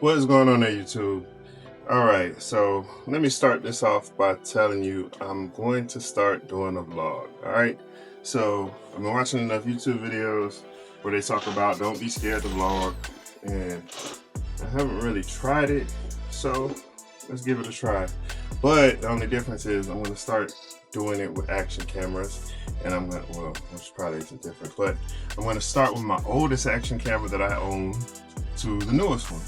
What is going on there, YouTube? Alright, so let me start this off by telling you I'm going to start doing a vlog. Alright, so I've been watching enough YouTube videos where they talk about don't be scared to vlog, and I haven't really tried it, so let's give it a try. But the only difference is I'm going to start doing it with action cameras, and I'm going to, well, which probably isn't different, but I'm going to start with my oldest action camera that I own to the newest one.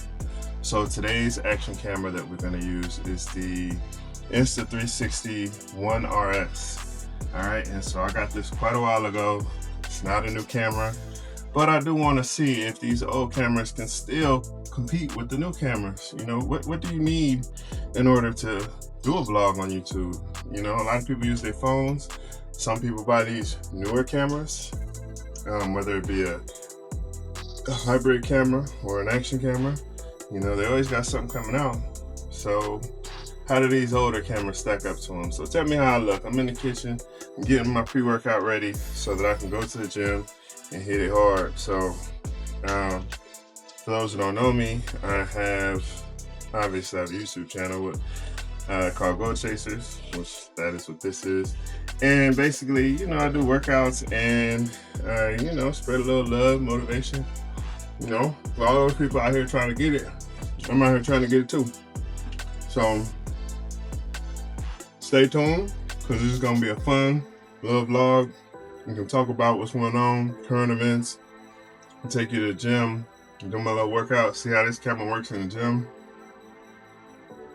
So today's action camera that we're going to use is the Insta360 One RS. Alright, and so I got this quite a while ago. It's not a new camera, but I do want to see if these old cameras can still compete with the new cameras. You know, what do you need in order to do a vlog on YouTube? You know, a lot of people use their phones. Some people buy these newer cameras, whether it be a hybrid camera or an action camera. You know, they always got something coming out. So how do these older cameras stack up to them? So tell me how I look. I'm in the kitchen. I'm getting my pre-workout ready so that I can go to the gym and hit it hard. So for those who don't know me, obviously I have a YouTube channel called Goal Chasers, which that is what this is. And basically, you know, I do workouts and, you know, spread a little love, motivation. You know, for all those people out here trying to get it, I'm out here trying to get it too. So stay tuned, because this is going to be a fun little vlog. We can talk about what's going on, current events. I'll take you to the gym, do my little workout, see how this camera works in the gym.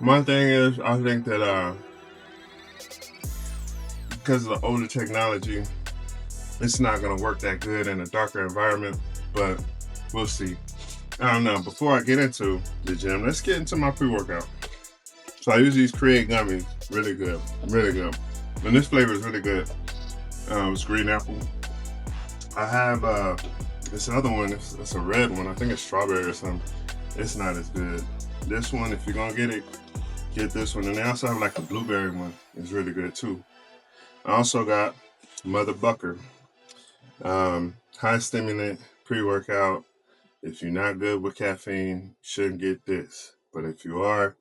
My thing is, I think that because of the older technology, it's not going to work that good in a darker environment, but we'll see. I don't know. Before I get into the gym, let's get into my pre-workout. So I use these Create gummies. Really good. Really good. And this flavor is really good. It's green apple. I have this other one. It's a red one. I think it's strawberry or something. It's not as good. This one, if you're going to get it, get this one. And they also have like a blueberry one. It's really good too. I also got Mother Bucker. High stimulant pre-workout. If you're not good with caffeine, you shouldn't get this. But if you are,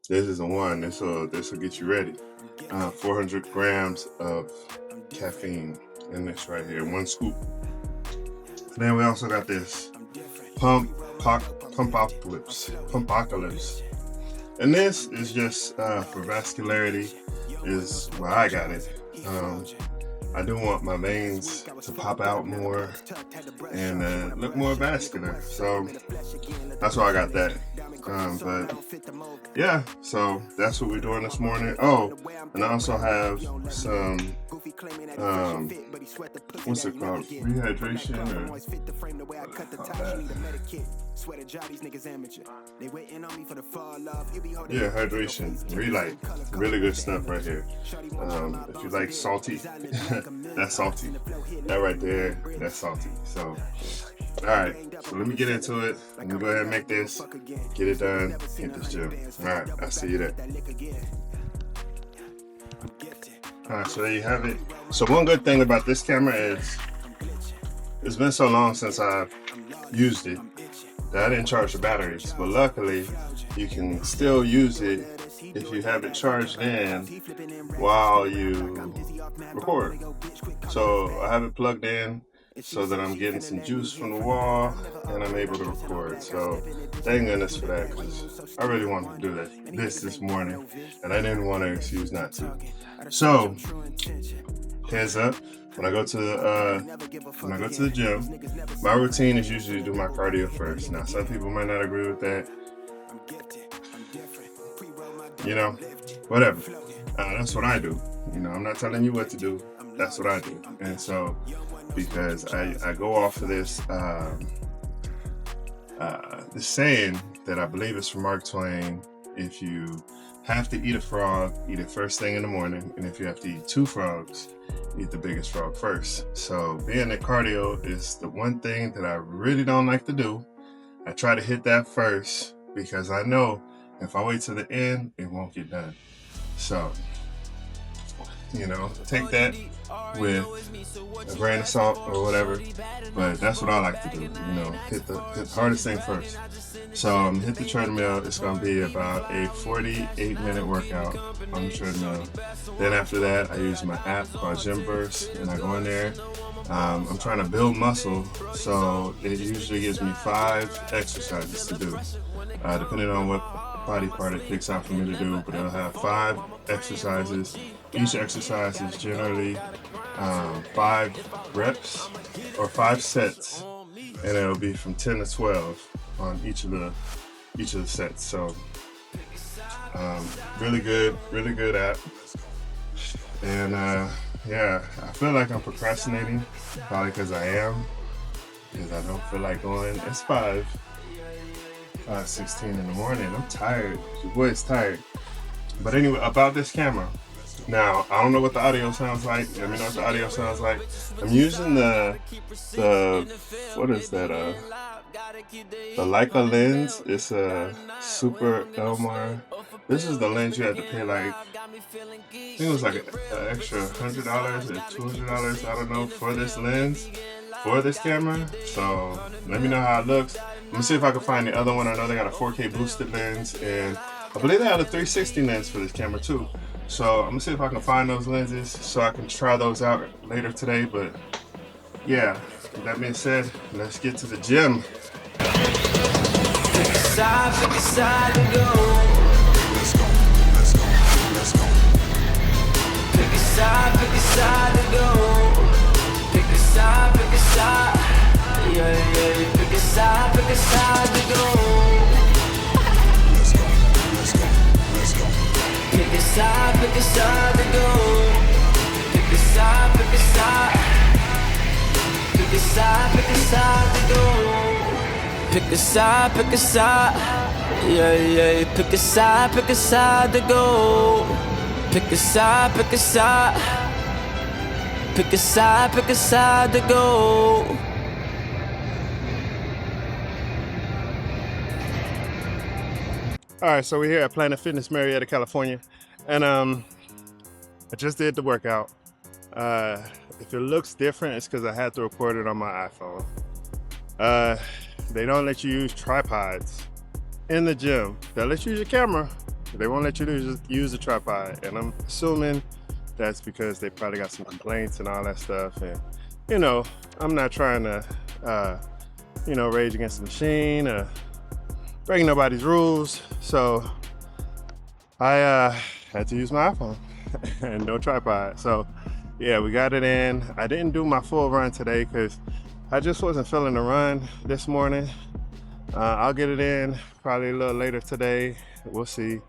this is the one. This will get you ready. 400 grams of caffeine in this right here, 1 scoop. Then we also got this Pumpapocalypse. And this is just for vascularity, is why I got it. I do want my veins to pop out more and look more vascular, so that's why I got that. But yeah, so that's what we're doing this morning. Oh, and I also have some what's it called? Rehydration or yeah, hydration, relight, really good stuff right here. If you like salty, that's salty. That right there, that's salty. So, all right. So let me get into it. I'm gonna go ahead and make this, get it done, hit this gym. All right, I'll see you there. All right, so there you have it. So one good thing about this camera is it's been so long since I've used it that I didn't charge the batteries, but luckily you can still use it if you have it charged in while you record. So I have it plugged in so that I'm getting some juice from the wall and I'm able to record. So thank goodness for that, because I really wanted to do this morning and I didn't want an excuse not to. So heads up, when I go to the gym, my routine is usually to do my cardio first. Now some people might not agree with that. You know, whatever. That's what I do. You know, I'm not telling you what to do. That's what I do. And so, because I go off of this this saying that I believe is from Mark Twain: if you have to eat a frog, eat it first thing in the morning, and if you have to eat 2 frogs, eat the biggest frog first. So being that cardio is the one thing that I really don't like to do. I try to hit that first because I know if I wait to the end, it won't get done. So, you know, take that with a grain of salt or whatever, but that's what I like to do. You know, hit the hardest thing first. So hit the treadmill. It's gonna be about a 48-minute workout on the treadmill. Then after that, I use my app called Gymverse, and I go in there. I'm trying to build muscle, so it usually gives me 5 exercises to do, depending on what body part it picks out for me to do. But it'll have 5 exercises. Each exercise is generally 5 reps or 5 sets, and it'll be from 10 to 12 on each of the sets. So really good app. And yeah, I feel like I'm procrastinating, probably because I am, because I don't feel like going. It's 5:16 in the morning. I'm tired. Your boy's tired. But anyway, about this camera. Now, I don't know what the audio sounds like. Let me know what the audio sounds like. I'm using the what is that? The Leica lens. It's a Super Elmar. This is the lens you had to pay like, I think it was like an extra $100 or $200, I don't know, for this lens, for this camera. So let me know how it looks. Let me see if I can find the other one. I know they got a 4K boosted lens, and I believe they have a 360 lens for this camera too. So I'm gonna see if I can find those lenses so I can try those out later today. But yeah, with that being said, let's get to the gym. Pick a side to go. Let's go. Pick a side to go. Pick a side. Yeah. Pick a side to go. Let's go. Pick a side to go. Pick a side. Pick a side to go. Pick a side, yeah. Pick a side to go. Pick a side. Pick a side to go. All right, so we're here at Planet Fitness, Marietta, California, and I just did the workout. If it looks different, it's because I had to record it on my iPhone. They don't let you use tripods in the gym. They'll let you use your camera. They won't let you use the tripod. And I'm assuming that's because they probably got some complaints and all that stuff. And, you know, I'm not trying to, rage against the machine or break nobody's rules. So I had to use my iPhone and no tripod. So yeah, we got it in. I didn't do my full run today because I just wasn't feeling the run this morning. I'll get it in probably a little later today. We'll see.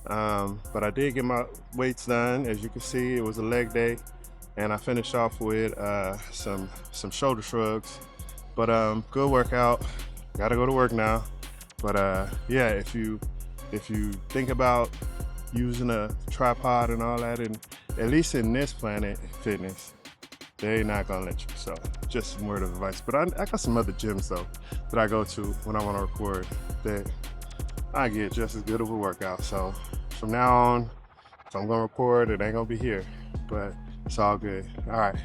But I did get my weights done. As you can see, it was a leg day, and I finished off with some shoulder shrugs. But good workout. Gotta go to work now. But yeah, if you think about using a tripod and all that, and at least in this Planet Fitness, they're not gonna let you. So just some word of advice. But I got some other gyms though that I go to when I want to record that I get just as good of a workout. So from now on, if I'm gonna record, it ain't gonna be here, but it's all good. All right.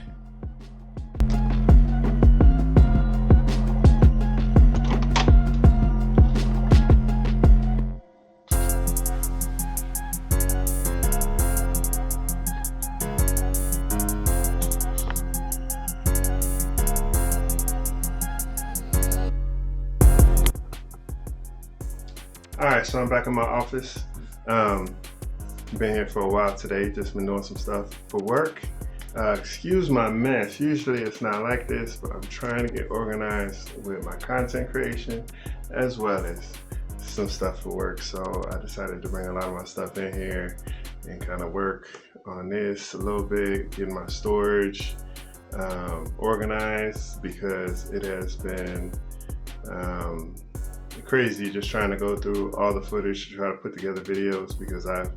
All right, so I'm back in my office. Been here for a while today, just been doing some stuff for work. Excuse my mess, usually it's not like this, but I'm trying to get organized with my content creation as well as some stuff for work. So I decided to bring a lot of my stuff in here and kind of work on this a little bit, getting my storage organized, because it has been crazy just trying to go through all the footage to try to put together videos, because I've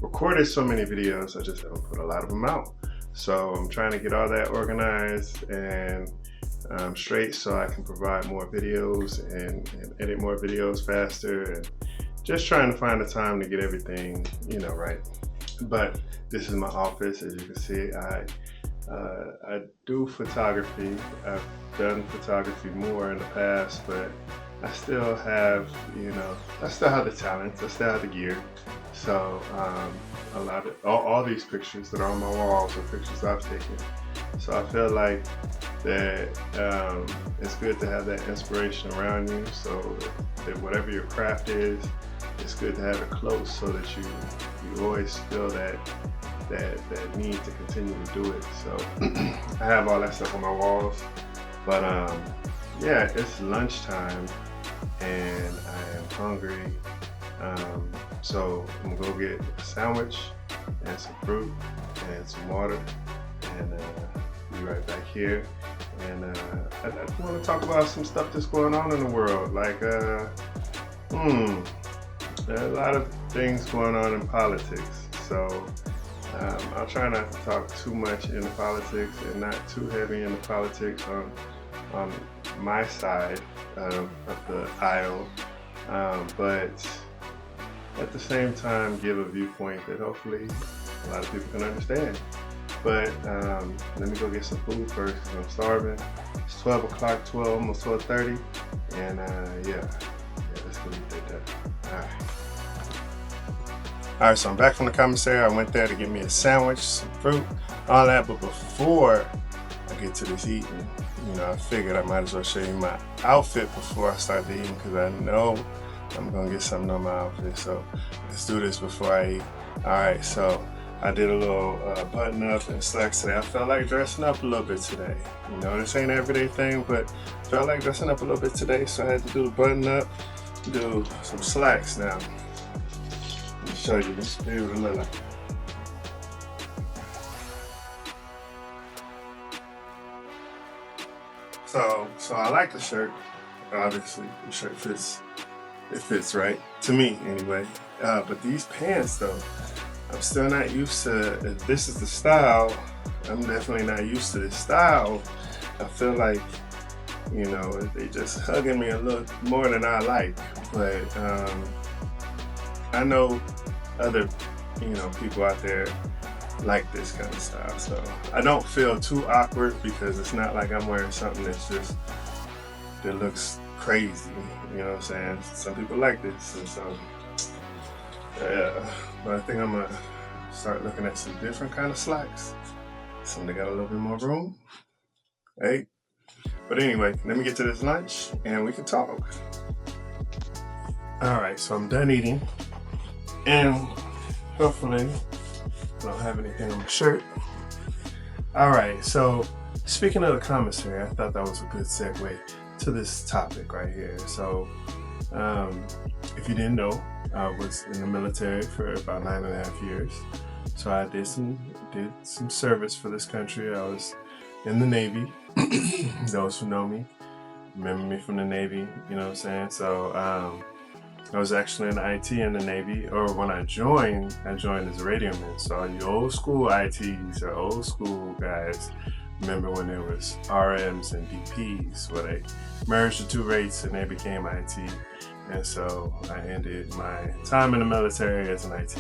recorded so many videos, I just haven't put a lot of them out. So I'm trying to get all that organized and straight so I can provide more videos and edit more videos faster, and just trying to find the time to get everything, right. But this is my office. As you can see, I do photography. I've done photography more in the past, but I still have, I still have the talents, I still have the gear. So a lot of all these pictures that are on my walls are pictures I've taken. So I feel like that it's good to have that inspiration around you. So that whatever your craft is, it's good to have it close so that you always feel that need to continue to do it. So I have all that stuff on my walls. But yeah, it's lunchtime and I am hungry. So I'm gonna go get a sandwich and some fruit and some water, and be right back here. And I want to talk about some stuff that's going on in the world. Like, there are a lot of things going on in politics. So I'll try not to talk too much into politics and not too heavy into politics on my side of the aisle, but at the same time give a viewpoint that hopefully a lot of people can understand. But let me go get some food first because I'm starving. It's 12 o'clock, almost 12:30, and yeah, let's go eat that. All right, so I'm back from the commissary. I went there to get me a sandwich, some fruit, all that. But before I get to this eating, I figured I might as well show you my outfit before I start the eating, because I know I'm gonna get something on my outfit. So let's do this before I eat. All right, so I did a little button up and slacks today. I felt like dressing up a little bit today. This ain't an everyday thing, but felt like dressing up a little bit today, so I had to do the button up, do some slacks now. Let me show you this view what it look like. So I like the shirt. Obviously, the shirt fits. It fits right to me anyway. But these pants, though, I'm still not used to. If this is the style, I'm definitely not used to this style. I feel like, they just hugging me a little more than I like. But I know other, people out there like this kind of style. So I don't feel too awkward because it's not like I'm wearing something that looks crazy. You know what I'm saying? Some people like this, and so yeah. But I think I'm gonna start looking at some different kind of slacks. Some that got a little bit more room. Hey. But anyway, let me get to this lunch and we can talk. Alright, so I'm done eating. And hopefully I don't have anything on my shirt. Alright, so speaking of the commissary, I thought that was a good segue to this topic right here. So if you didn't know, I was in the military for about 9.5 years. So I did some service for this country. I was in the Navy. Those who know me remember me from the Navy, you know what I'm saying? So I was actually in IT in the Navy, or when I joined as a radio man. So you old school ITs or old school guys remember when there was RMs and DPs, where they merged the two rates and they became IT. And so I ended my time in the military as an IT.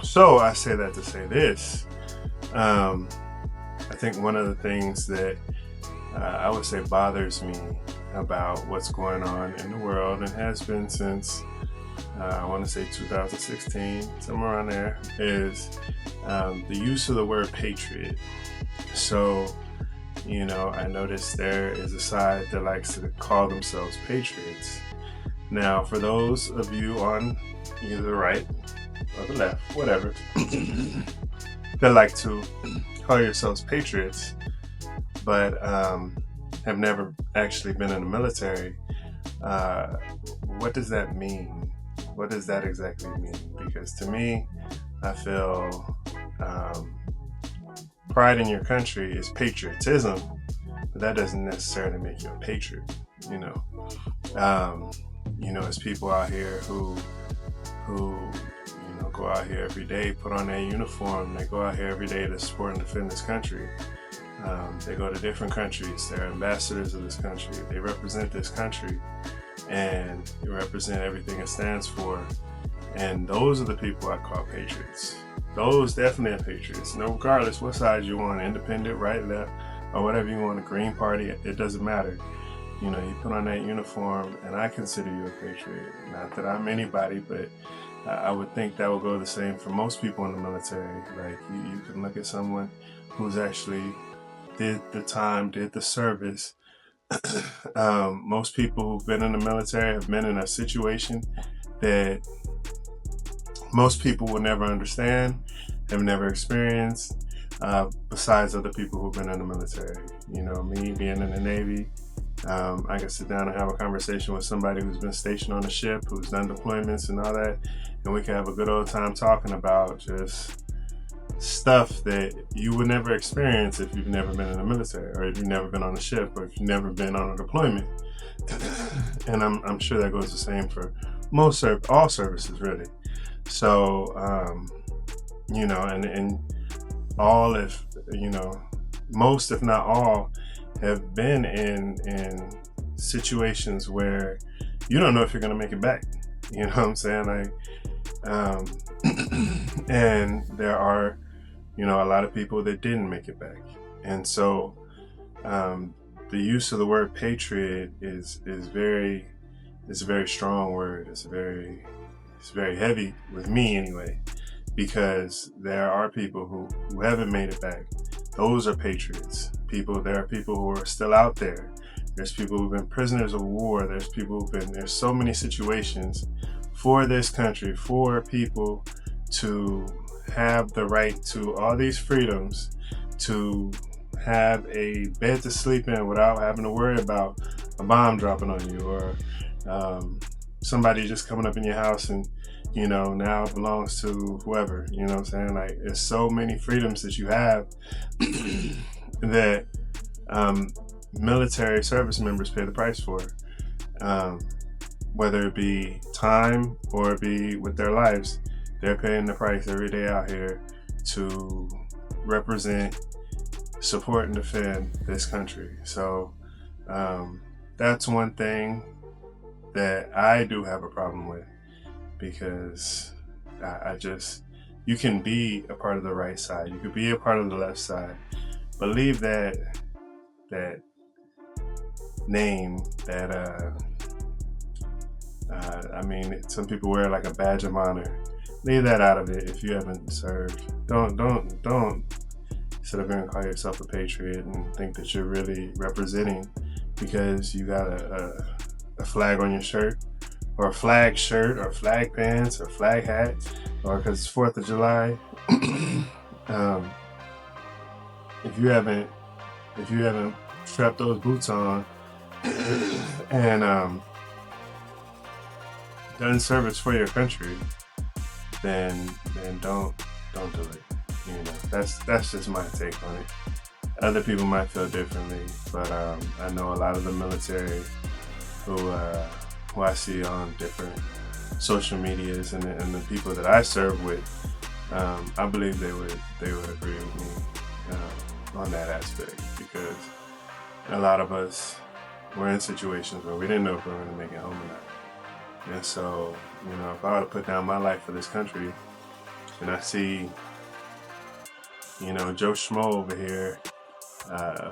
So I say that to say this. I think one of the things that I would say bothers me about what's going on in the world, and has been since I want to say 2016, somewhere around there, is the use of the word patriot. So, I noticed there is a side that likes to call themselves patriots. Now, for those of you on either the right or the left, whatever, that like to call yourselves patriots, but have never actually been in the military, what does that mean? What does that exactly mean? Because to me, I feel pride in your country is patriotism, but that doesn't necessarily make you a patriot. There's people out here who go out here every day, put on their uniform. They go out here every day to support and defend this country. They go to different countries. They're ambassadors of this country. They represent this country, and they represent everything it stands for. And those are the people I call patriots. Those definitely are patriots. No, regardless what side you want, independent, right, left, or whatever you want, a Green Party, it doesn't matter. You know, you put on that uniform, and I consider you a patriot. Not that I'm anybody, but I would think that would go the same for most people in the military. Like, you can look at someone who's actually did the time, did the service. Most people who've been in the military have been in a situation that most people will never understand, have never experienced, besides other people who've been in the military. You know, me being in the Navy, I can sit down and have a conversation with somebody who's been stationed on a ship, who's done deployments and all that, and we can have a good old time talking about just stuff that you would never experience if you've never been in the military, or if you've never been on a ship, or if you've never been on a deployment. And I'm sure that goes the same for all services, really. So, you know, and all, if you know, most if not all have been in situations where you don't know if you're gonna make it back. You know what I'm saying? Like, and there are, you know, a lot of people that didn't make it back. And so the use of the word patriot is a very strong word. It's very heavy with me anyway, because there are people who haven't made it back. Those are patriots. There are people who are still out there. There's people who've been prisoners of war. There's so many situations for this country, for people to have the right to all these freedoms, to have a bed to sleep in without having to worry about a bomb dropping on you, or somebody just coming up in your house and, you know, now it belongs to whoever. You know what I'm saying? Like, there's so many freedoms that you have that military service members pay the price for, whether it be time or it be with their lives. They're paying the price every day out here to represent, support, and defend this country. So that's one thing that I do have a problem with, because you can be a part of the right side, you could be a part of the left side, but leave that name, that I mean, some people wear like a badge of honor. Leave that out of it if you haven't served. Don't sit up here and call yourself a patriot and think that you're really representing because you got a flag on your shirt, or a flag shirt, or flag pants, or flag hat, or because it's 4th of July. If you haven't strapped those boots on and done service for your country, then don't do it. You know, that's just my take on it. Other people might feel differently, but I know a lot of the military who I see on different social medias, and the people that I serve with, I believe they would agree with me on that aspect, because a lot of us were in situations where we didn't know if we were going to make it home or not. And so, you know, if I were to put down my life for this country, and I see, you know, Joe Schmo over here,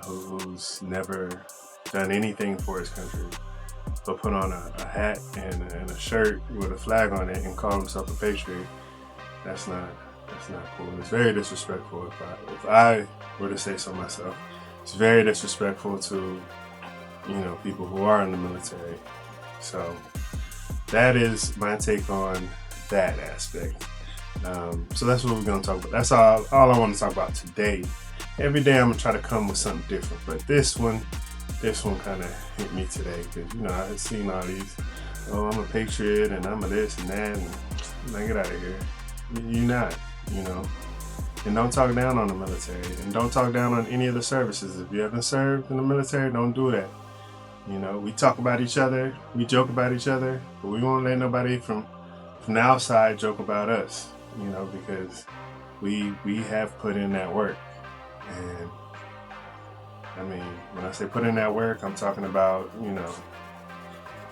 who's never done anything for his country, but put on a hat and a shirt with a flag on it and call himself a patriot, that's not cool. It's very disrespectful. If I were to say so myself, it's very disrespectful to, you know, people who are in the military. So that is my take on that aspect. So that's what we're going to talk about. That's all I want to talk about today. Every day I'm going to try to come with something different, but this one kind of hit me today, because, you know, I had seen all these, oh, I'm a patriot and I'm a this and that, and like, get out of here. You're not, you know. And don't talk down on the military, and don't talk down on any of the services. If you haven't served in the military, don't do that. You know, we talk about each other, we joke about each other, but we won't let nobody from the outside joke about us, you know, because we have put in that work. And I mean, when I say put in that work, I'm talking about, you know,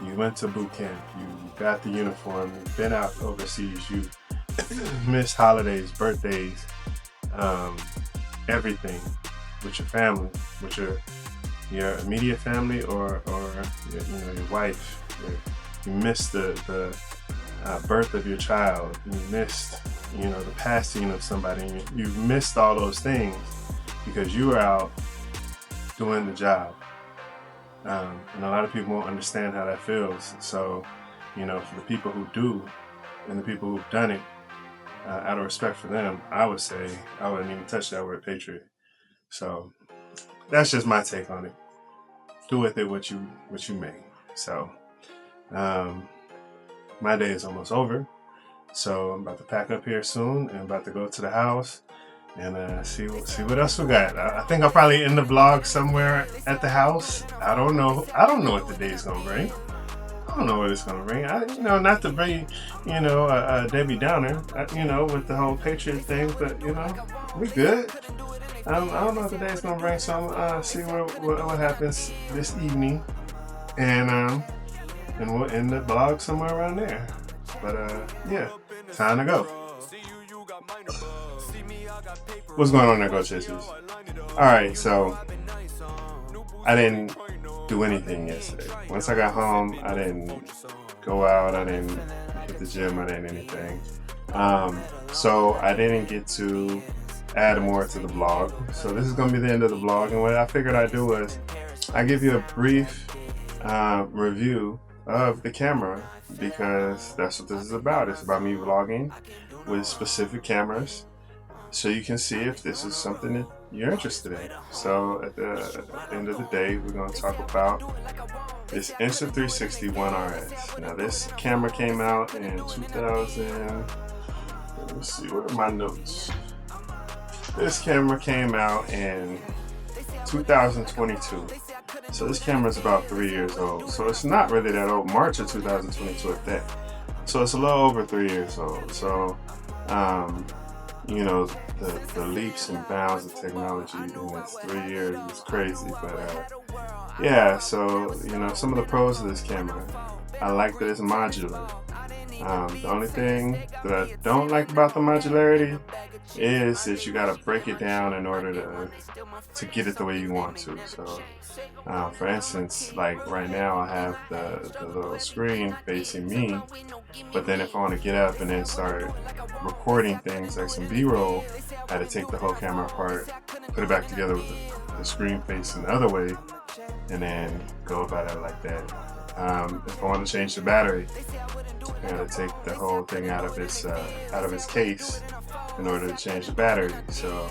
you went to boot camp, you got the uniform, you've been out overseas, you missed holidays, birthdays, everything with your family, with your your immediate family or your, your wife. You missed the birth of your child. You missed the passing of somebody. You missed all those things because you were out doing the job. And a lot of people won't understand how that feels. So, for the people who do and the people who've done it, out of respect for them, I would say I wouldn't even touch that word patriot. So that's just my take on it. Do with it what you may. So my day is almost over. So I'm about to pack up here soon and about to go to the house and see what else we got. I think I'll probably end the vlog somewhere at the house. I don't know what the day is gonna bring. I don't know what it's gonna bring. Not to bring, a Debbie Downer, with the whole Patriot thing, but we good. I don't know what the day's gonna bring, so I'm see what happens this evening, and we'll end the vlog somewhere around there. But yeah, time to go. What's going on there, Go Chasers? Alright, so I didn't do anything yesterday. Once I got home, I didn't go out, I didn't hit the gym, I didn't anything. So I didn't get to add more to the vlog. So this is gonna be the end of the vlog, and what I figured I'd do was I give you a brief review of the camera, because that's what this is about. It's about me vlogging with specific cameras, so you can see if this is something that you're interested in. So at the end of the day, we're going to talk about this Insta360 One RS. Now this camera came out in 2000, let me see, what are my notes? This camera came out in 2022. So this camera is about 3 years old. So it's not really that old. March of 2022 at that. So it's a little over 3 years old. So, the leaps and bounds of technology in this 3 years is crazy. But yeah, so some of the pros of this camera, I like that it's modular. The only thing that I don't like about the modularity is that you gotta break it down in order to get it the way you want to. So for instance, like right now I have the little screen facing me, but then if I want to get up and then start recording things like some B-roll, I had to take the whole camera apart, put it back together with the screen facing the other way, and then go about it like that. If I want to change the battery, I gotta take the whole thing out of its case in order to change the battery. So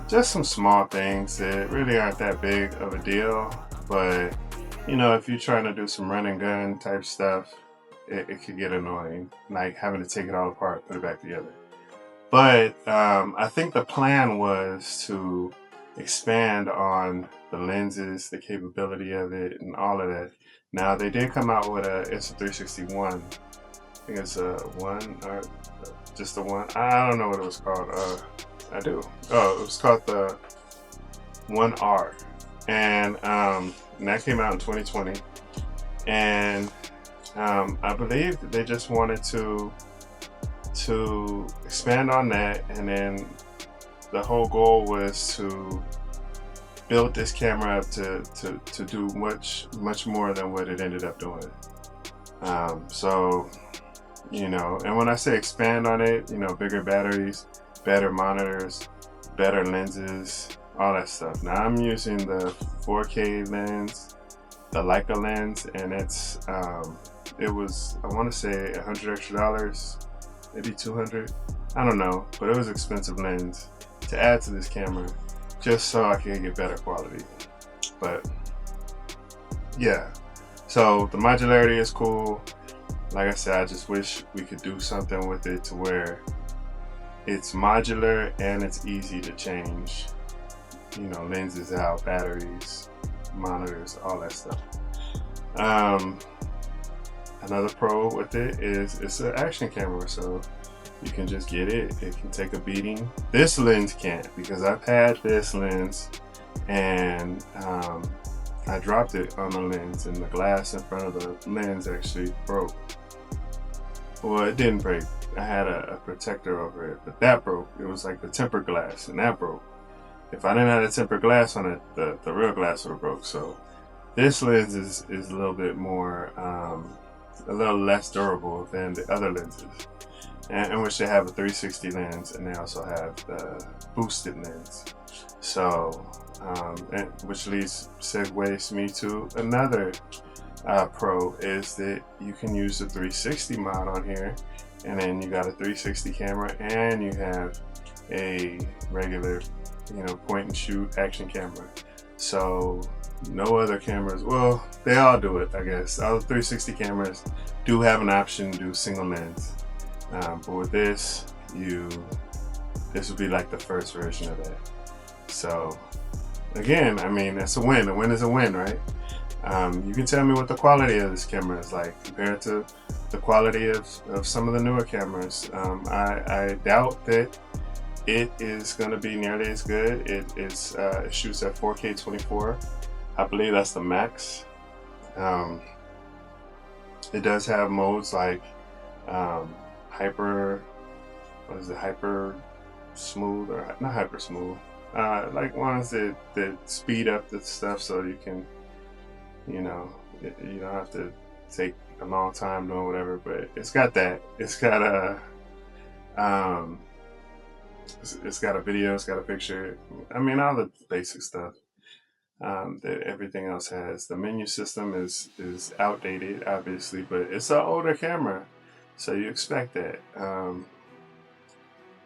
just some small things that really aren't that big of a deal, but if you're trying to do some run and gun type stuff, it could get annoying, like having to take it all apart, put it back together. But I think the plan was to expand on the lenses, the capability of it, and all of that. Now they did come out with a Insta360 One. I think it's a One or just a One. I don't know what it was called. I do. Oh, it was called the One R, and that came out in 2020. And I believe they just wanted to expand on that, and then the whole goal was to build this camera up to do much more than what it ended up doing. So and when I say expand on it, bigger batteries, better monitors, better lenses, all that stuff. Now I'm using the 4K lens, the Leica lens, and it's it was, I want to say $100 extra, maybe 200, I don't know, but it was an expensive lens to add to this camera just so I can get better quality. But yeah, so the modularity is cool. Like I said, I just wish we could do something with it to where it's modular and it's easy to change, lenses out, batteries, monitors, all that stuff. Another pro with it is it's an action camera, so you can just get it. It can take a beating. This lens can't, because I've had this lens and I dropped it on the lens and the glass in front of the lens actually broke. Well, it didn't break. I had a protector over it, but that broke. It was like the tempered glass, and that broke. if I didn't have the tempered glass on it, the real glass would have broke. So this lens is a little bit more, a little less durable than the other lenses, in which they have a 360 lens and they also have the boosted lens. So, which segues me to another pro, is that you can use the 360 mod on here, and then you got a 360 camera and you have a regular, point and shoot action camera. So no other cameras, well, they all do it, I guess. All the 360 cameras do have an option to do single lens, but with this would be like the first version of that. So again, I mean, that's a win. A win is a win, right? You can tell me what the quality of this camera is like compared to the quality of some of the newer cameras. I doubt that it is going to be nearly as good. It shoots at 4K 24. I believe that's the max. It does have modes like hyper smooth, or not hyper smooth, like ones that speed up the stuff so you can, you don't have to take a long time doing whatever. But it's got that. It's got a it's got a video, it's got a picture. I mean, all the basic stuff that everything else has. The menu system is outdated, obviously, but it's an older camera, so you expect that.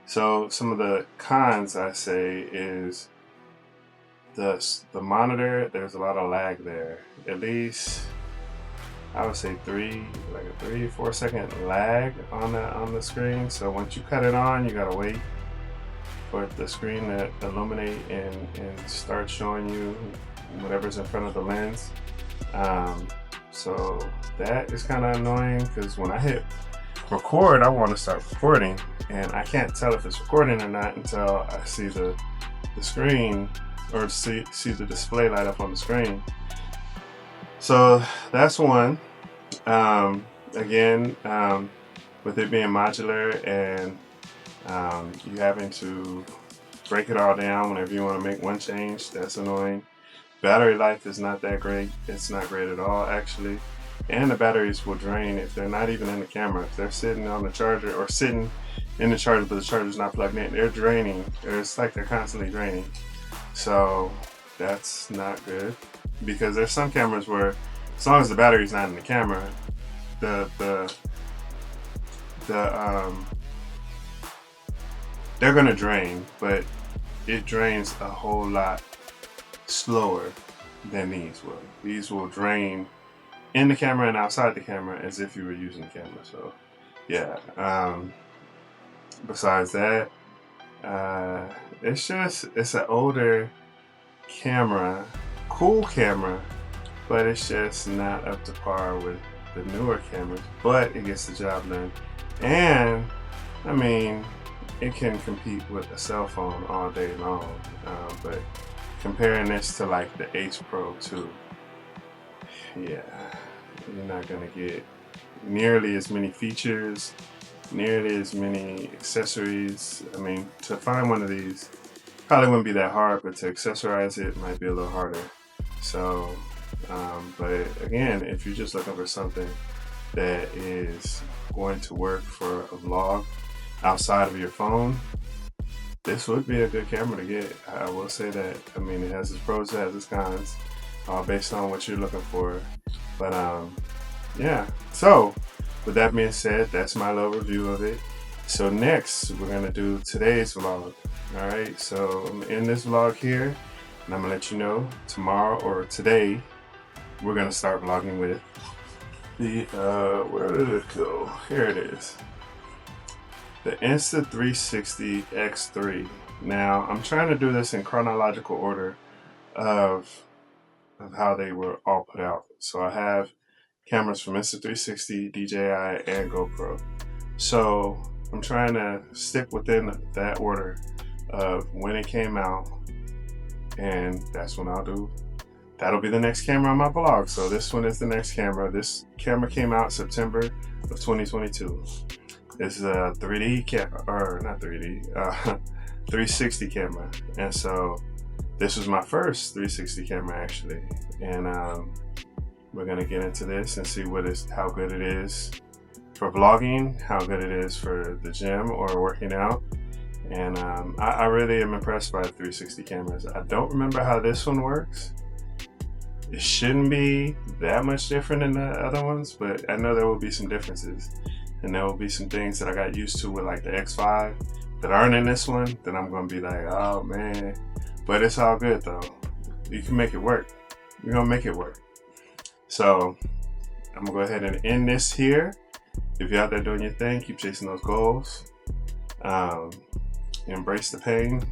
So some of the cons, I say, is the monitor. There's a lot of lag there. At least I would say 3-4 second lag on the screen. So once you cut it on, you gotta wait for the screen to illuminate and start showing you whatever's in front of the lens. So that is kind of annoying, because when I hit record, I want to start recording, and I can't tell if it's recording or not until I see the screen, or see the display light up on the screen. So that's one. Again, with it being modular and you having to break it all down whenever you want to make one change, that's annoying. Battery life is not that great. It's not great at all, actually. And the batteries will drain if they're not even in the camera. If they're sitting on the charger, or sitting in the charger but the charger's not plugged in, they're draining. It's like they're constantly draining. So that's not good, because there's some cameras where, as long as the battery's not in the camera, they're gonna drain, but it drains a whole lot slower than these will. These will drain in the camera and outside the camera as if you were using the camera. So yeah, besides that, it's an older camera, cool camera, but it's just not up to par with the newer cameras, but it gets the job done. And I mean, it can compete with a cell phone all day long, but comparing this to like the Ace Pro 2, yeah, you're not gonna get nearly as many features, nearly as many accessories. I mean, to find one of these probably wouldn't be that hard, but to accessorize it might be a little harder. So, but again, if you're just looking for something that is going to work for a vlog outside of your phone, this would be a good camera to get. I will say that. I mean, it has its pros, it has its cons, based on what you're looking for. But yeah, so with that being said, that's my little review of it. So next, we're gonna do today's vlog. All right, so I'm in this vlog here, and I'm gonna let you know tomorrow or today, we're gonna start vlogging with the, where did it go? Here it is. The Insta360 X3. Now, I'm trying to do this in chronological order of how they were all put out. So I have cameras from Insta360, DJI, and GoPro. So I'm trying to stick within that order of when it came out, and that's when I'll do. That'll be the next camera on my vlog. So this one is the next camera. This camera came out September of 2022. This is a 3D camera, or not 3D, 360 camera. And so this was my first 360 camera actually, and we're gonna get into this and see how good it is for vlogging, how good it is for the gym or working out. And I really am impressed by the 360 cameras. I don't remember how this one works. It shouldn't be that much different than the other ones, but I know there will be some differences, and there will be some things that I got used to with like the X5 that aren't in this one that I'm gonna be like, oh man. But it's all good though. You can make it work. We're gonna make it work. So I'm gonna go ahead and end this here. If you're out there doing your thing, keep chasing those goals. Embrace the pain.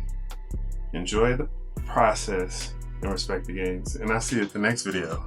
Enjoy the process and respect the gains. And I'll see you at the next video.